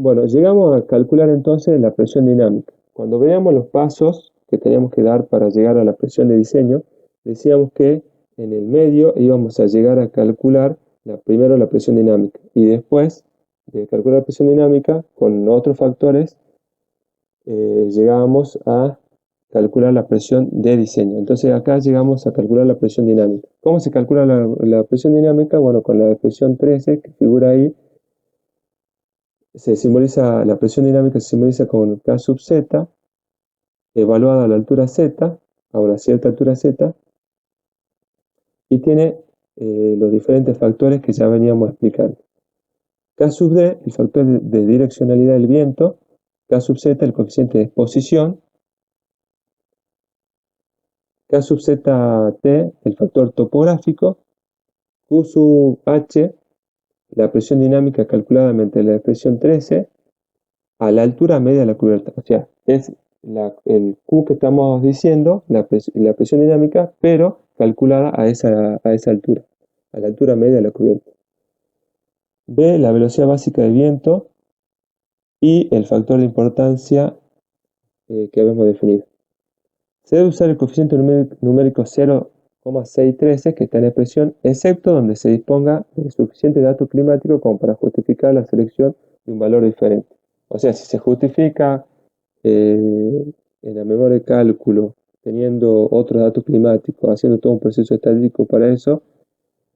Bueno, llegamos a calcular entonces la presión dinámica. Cuando veamos los pasos que teníamos que dar para llegar a la presión de diseño, decíamos que en el medio íbamos a llegar a calcular primero la presión dinámica y después de calcular la presión dinámica con otros factores llegábamos a calcular la presión de diseño. Entonces acá llegamos a calcular la presión dinámica. ¿Cómo se calcula la presión dinámica? Bueno, con la expresión 13 que figura ahí, la presión dinámica se simboliza con K sub z, evaluada a la altura z, a una cierta altura z, y tiene los diferentes factores que ya veníamos explicando. K sub d, el factor de direccionalidad del viento, K sub z, el coeficiente de exposición, K sub zt, el factor topográfico, Q sub h, la presión dinámica calculada mediante la expresión 13, a la altura media de la cubierta. O sea, es el Q que estamos diciendo, la presión dinámica, pero calculada a esa altura, a la altura media de la cubierta. B, la velocidad básica del viento y el factor de importancia que habíamos definido. Se debe usar el coeficiente numérico 0,613 que está en la expresión, excepto donde se disponga de suficiente dato climático como para justificar la selección de un valor diferente. O sea, si se justifica en la memoria de cálculo, teniendo otros datos climáticos, haciendo todo un proceso estadístico para eso,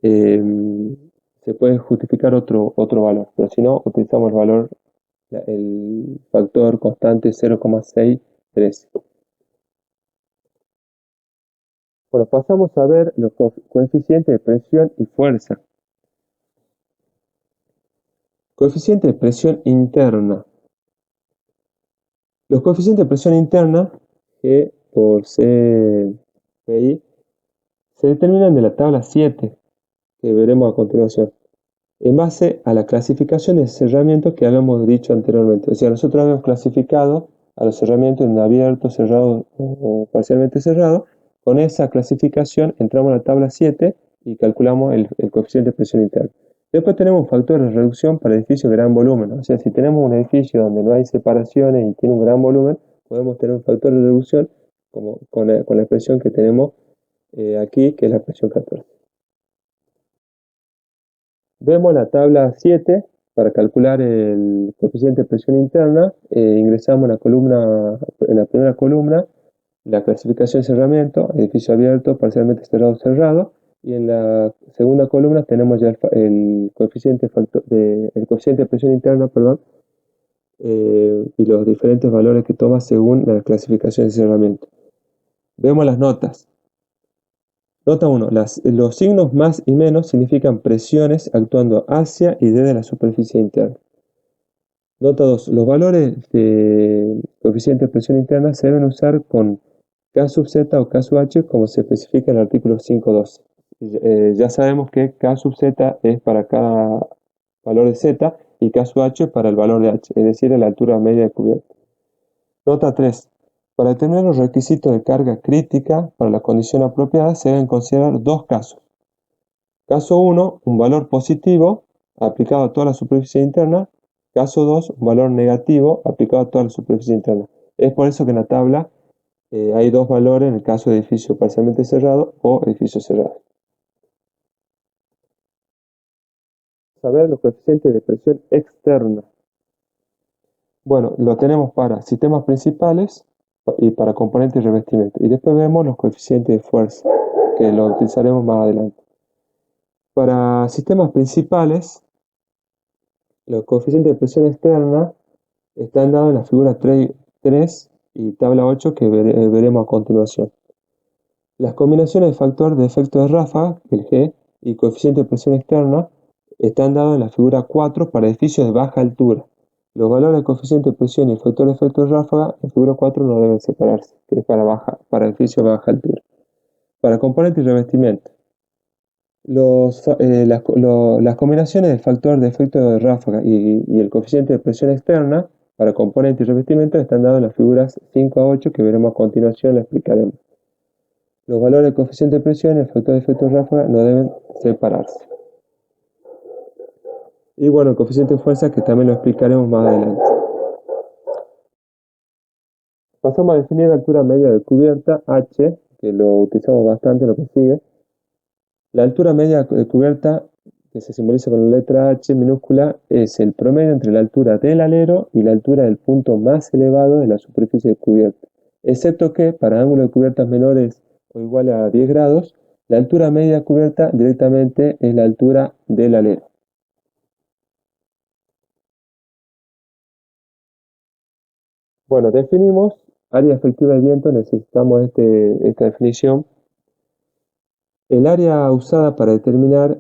se puede justificar otro valor. Pero si no, utilizamos el factor constante 0,613. Bueno, pasamos a ver los coeficientes de presión y fuerza. Coeficiente de presión interna. Los coeficientes de presión interna, G por CPI, se determinan de la tabla 7, que veremos a continuación, en base a la clasificación de cerramientos que habíamos dicho anteriormente. O sea, nosotros habíamos clasificado a los cerramientos en abierto, cerrado o parcialmente cerrado. Con esa clasificación entramos a la tabla 7 y calculamos el coeficiente de presión interna. Después tenemos un factor de reducción para edificios de gran volumen. O sea, si tenemos un edificio donde no hay separaciones y tiene un gran volumen, podemos tener un factor de reducción como con la expresión que tenemos aquí, que es la expresión 14. Vemos la tabla 7 para calcular el coeficiente de presión interna. Ingresamos en la primera columna la clasificación de cerramiento, edificio abierto, parcialmente cerrado, cerrado. Y en la segunda columna tenemos ya el coeficiente de presión interna, perdón, y los diferentes valores que toma según la clasificación de cerramiento. Vemos las notas. Nota 1. Los signos más y menos significan presiones actuando hacia y desde la superficie interna. Nota 2. Los valores de coeficiente de presión interna se deben usar con K sub z o K sub h como se especifica en el artículo 5.12. Ya sabemos que K sub z es para cada valor de z y K sub h para el valor de h, es decir, la altura media de cubierta. Nota 3. Para determinar los requisitos de carga crítica para la condición apropiada se deben considerar dos casos. Caso 1, un valor positivo aplicado a toda la superficie interna. Caso 2, un valor negativo aplicado a toda la superficie interna. Es por eso que en la tabla hay dos valores en el caso de edificio parcialmente cerrado o edificio cerrado. Saber los coeficientes de presión externa. Bueno, lo tenemos para sistemas principales y para componentes y revestimiento. Y después vemos los coeficientes de fuerza, que lo utilizaremos más adelante. Para sistemas principales, los coeficientes de presión externa están dados en la figura 3 y tabla 8 que veremos a continuación. Las combinaciones de factor de efecto de ráfaga, el G, y coeficiente de presión externa están dados en la figura 4 para edificios de baja altura. Los valores de coeficiente de presión y el factor de efecto de ráfaga en figura 4 no deben separarse, que es para edificios de baja altura. Para componente y revestimiento. Las combinaciones del factor de efecto de ráfaga y el coeficiente de presión externa para componente y revestimiento están dados en las figuras 5 a 8 que veremos a continuación, la explicaremos. Los valores de coeficiente de presión y el factor de efecto de ráfaga no deben separarse. Y bueno, el coeficiente de fuerza que también lo explicaremos más adelante. Pasamos a definir la altura media de cubierta, H, que lo utilizamos bastante en lo que sigue. La altura media de cubierta, que se simboliza con la letra H minúscula, es el promedio entre la altura del alero y la altura del punto más elevado de la superficie de cubierta, excepto que para ángulos de cubiertas menores o iguales a 10 grados, la altura media de cubierta directamente es la altura del alero. Bueno, definimos área efectiva de viento, necesitamos esta definición. El área usada para determinar